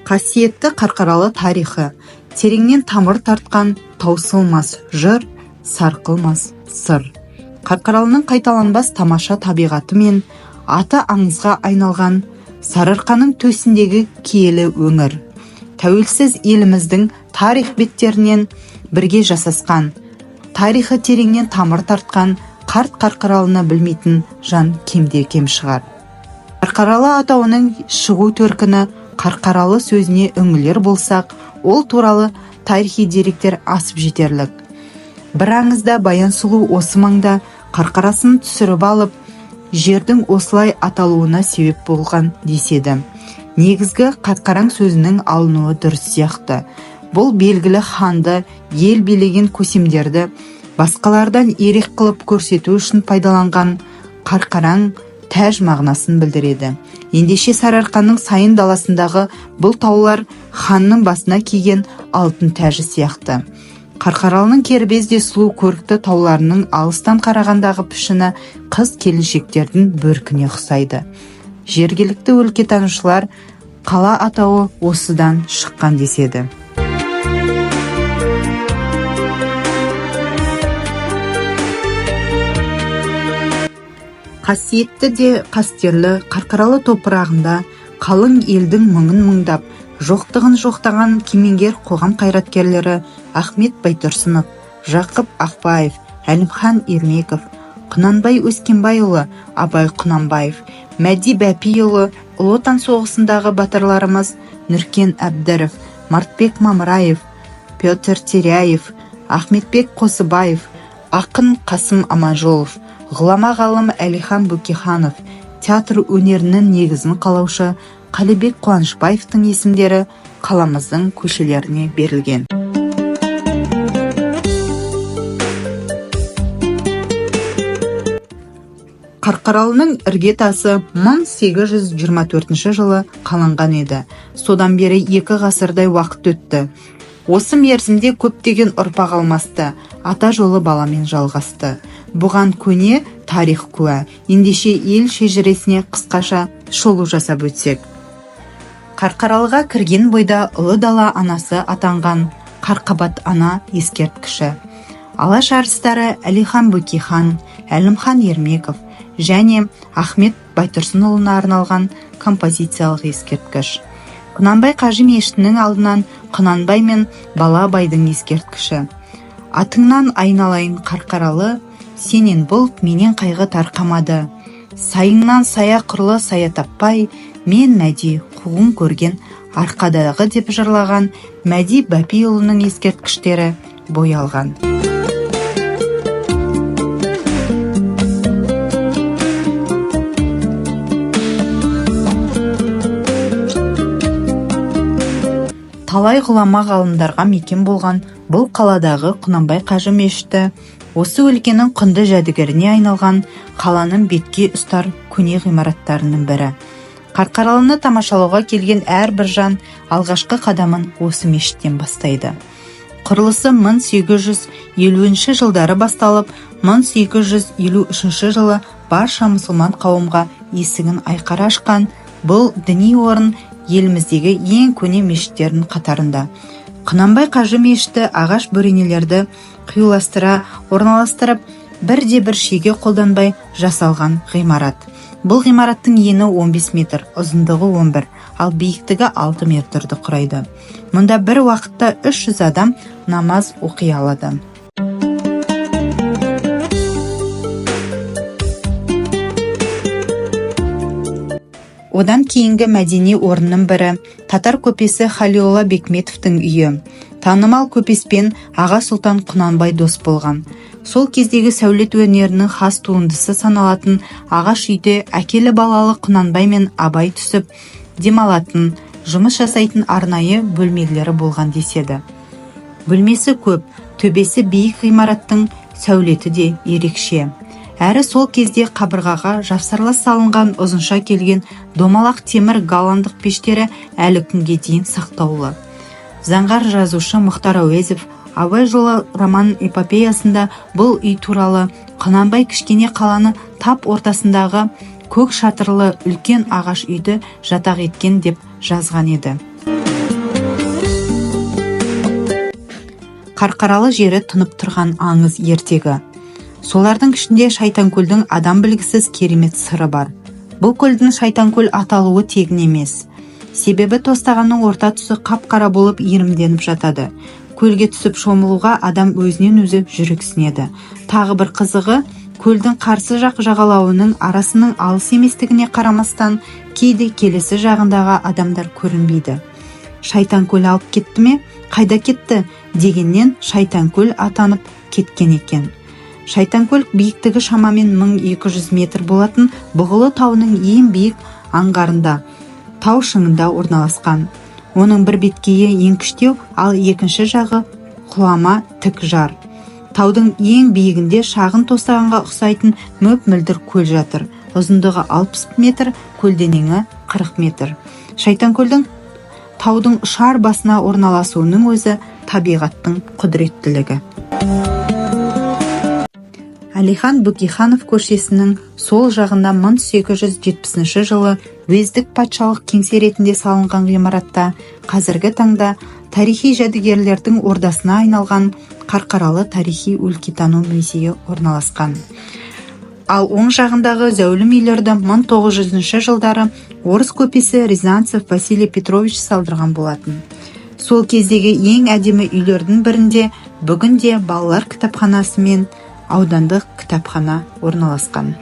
Қасиетті Қарқаралы тарихы, тереңнен тамыр тартқан таусылмас жыр, сарқылмас сыр. Қарқаралының қайталанбас тамаша табиғаты мен аты аңызға айналған Сарыарқаның төсіндегі киелі өңір. Тәуелсіз еліміздің тарих беттерінен бірге жасасқан, тарихы тереңнен тамыр тартқан қарт Қарқаралыны білмейтін жан кемде-кем шығар. Қарқаралы атауының шығу төркіні Қарқаралы сөзіне үңілер болсақ, ол туралы тарихи деректер асып жетерлік. Бір аңызда Баян сұлу осы маңда қарқарасын түсіріп алып, жердің осылай аталуына себеп болған деседі. Негізгі Қарқараң сөзінің алынуы дұрыс сияқты. Бұл белгілі ханды, ел билеген көсемдерді басқалардан ерек қылып көрсету үшін пайдаланған Қарқараң тәж мағынасын білдіреді. Ендеше Сарыарқаның сайын даласындағы бұл таулар ханның басына киген алтын тәжі сияқты. Қарқаралының кербезде сұлу көрікті тауларының алыстан қарағандағы пішіні қыз келіншектердің бөркіне ұқсайды. Жергілікті өлкетанушылар қала атауы осыдан шыққан деседі. Қасиетті де қастерлі Қарқаралы топырағында қалың елдің мұңын мұңдап, жоқтығын жоқтаған кемеңгер қоғам қайраткерлері Ахмет Байтұрсынов, Жақып Ақбаев, Әлімхан Ермеков, Құнанбай Өскенбайұлы, Абай Құнанбаев, Мәди Бәпиұлы, Ұлы Отан соғысындағы батырларымыз Нұркен Әбдіров, Мартбек Мамыраев, Петр Теряев, Ахметбек Қосыбаев, Ақын Қасым Аманжолов, ғұлама ғалым Әлихан Бөкейханов, театр өнерінің негізін қалаушы Қалибек Қуанышбаевтың есімдері қаламыздың көшелеріне берілген. Қарқаралының іргетасы 1824 жылы қаланған еді. Содан бері 2 ғасырдай уақыт өтті. Осы мерзімде көптеген ұрпақ алмасты, ата жолы баламен жалғасты. Бұған көне тарих куә. Ендеше ел шежіресіне қысқаша шолу жасап өтсек. Қарқаралыға кірген бойда ұлы дала анасы атанған Қарқабат ана ескерткіші. Алаш арыстары Әлихан Бөкейхан, Әлімхан Ермеков және Ахмет Байтұрсынұлына арналған композициялық ескерткіш. Құнанбай Қажы мешітінің алдынан Құнанбай мен Бала Байдың ескерткіші. Атыңнан айналайын Қарқаралы, сенен бұлт менен қайғы тарқамады. Сайыңнан сая құрлы сая таппай, мен Мәди қуғын көрген арқадағы деп жырлаған Мәди Бәпиұлының ескерткіштері боялған. Талай ғұлама ғалымдарға мекен болған бұл қаладағы Құнанбай Қажы мешіті осы өлкенің құнды жәдігеріне айналған қаланың бетке ұстар көне ғимараттарының бірі. Қарқаралыны тамашалауға келген әрбір жан алғашқы қадамын осы мешіттен бастайды. Құрылысы 1850 жылдары басталып, 1853 жылы барша мұсылман қауымға есігін айқара ашқан бұл діни орын еліміздегі ең көне мешіттердің қатарында. Құнанбай Қажы мешіті ағаш бөренелерді қиюластыра орналастырып, бірде-бір шеге қолданбай жасалған ғимарат. Бұл ғимараттың ені 15 метр, ұзындығы 11, ал биіктігі 6 метрді құрайды. Мұнда бір уақытта 300 адам намаз оқи алады. Одан кейінгі мәдени орынның бірі татар көпесі Халиолла Бекметовтің үйі. Танымал көпеспен Аға Сұлтан Құнанбай дос болған. Сол кездегі сәулет өнерінің хас туындысы саналатын ағаш үйде әкелі балалы Құнанбай мен Абай түсіп, демалатын, жұмыс жасайтын арнайы бөлмелері болған деседі. Бөлмесі көп, төбесі биік ғимараттың сәулеті де ерекше. Әрі сол кезде қабырғаға жапсарлас салынған ұзынша келген домалақ темір голландық пештері әлі күнге дейін сақтаулы. Заңғар жазушы Мұхтар Әуезов Абай жолы роман эпопеясында бұл үй туралы Құнанбай кішкене қаланы тап ортасындағы көк шатырлы үлкен ағаш үйді жатақ еткен деп жазған еді. қарқаралы жері тұнып тұрған аңыз ертегі. Солардың ішінде Шайтанкөлдің адам білгісіз керемет сыры бар. Бұл көлдің Шайтанкөл аталуы тегін емес. Себебі тостағанның орта тұсы қап-қара болып иірімденіп жатады. Көлге түсіп шомылуға адам өзінен өзі жүрексінеді. Тағы бір қызығы, көлдің қарсы жақ жағалауының арасының алыс еместігіне қарамастан, кейде келесі жағындағы адамдар көрінбейді. Шайтанкөл алып кетті ме? Қайда кетті? Дегеннен Шайтанкөл атанып кеткен екен. Шайтанкөл биіктігі шамамен 1200 метр болатын Бұғылы тауының ең биік аңғарында, тау шыңында орналасқан. Оның бір беткейі еңкіштеу, ал екінші жағы құлама тік жар. Таудың ең биігінде шағын тостағанға ұқсайтын мөп-мөлдір көл жатыр. Ұзындығы 60 метр, көлденеңі 40 метр. Шайтанкөлдің таудың ұшар басына орналасуының өзі табиғаттың құдіреттілігі. Әлихан Бөкейханов көшесінің сол жағында 1870 жылы уездік патшалық кеңсе ретінде салынған ғимаратта қазіргі таңда тарихи жәдігерлердің ордасына айналған Қарқаралы тарихи-өлкетану музейі орналасқан. Ал оң жағындағы зәулім үйлерді 1900 жылдары орыс көпесі Рязанцев Василий Петрович салдырған болатын. Сол кездегі ең әдемі үйлердің бірінде бүгінде балалар кітапханасы мен аудандық кітапхана орналасқан.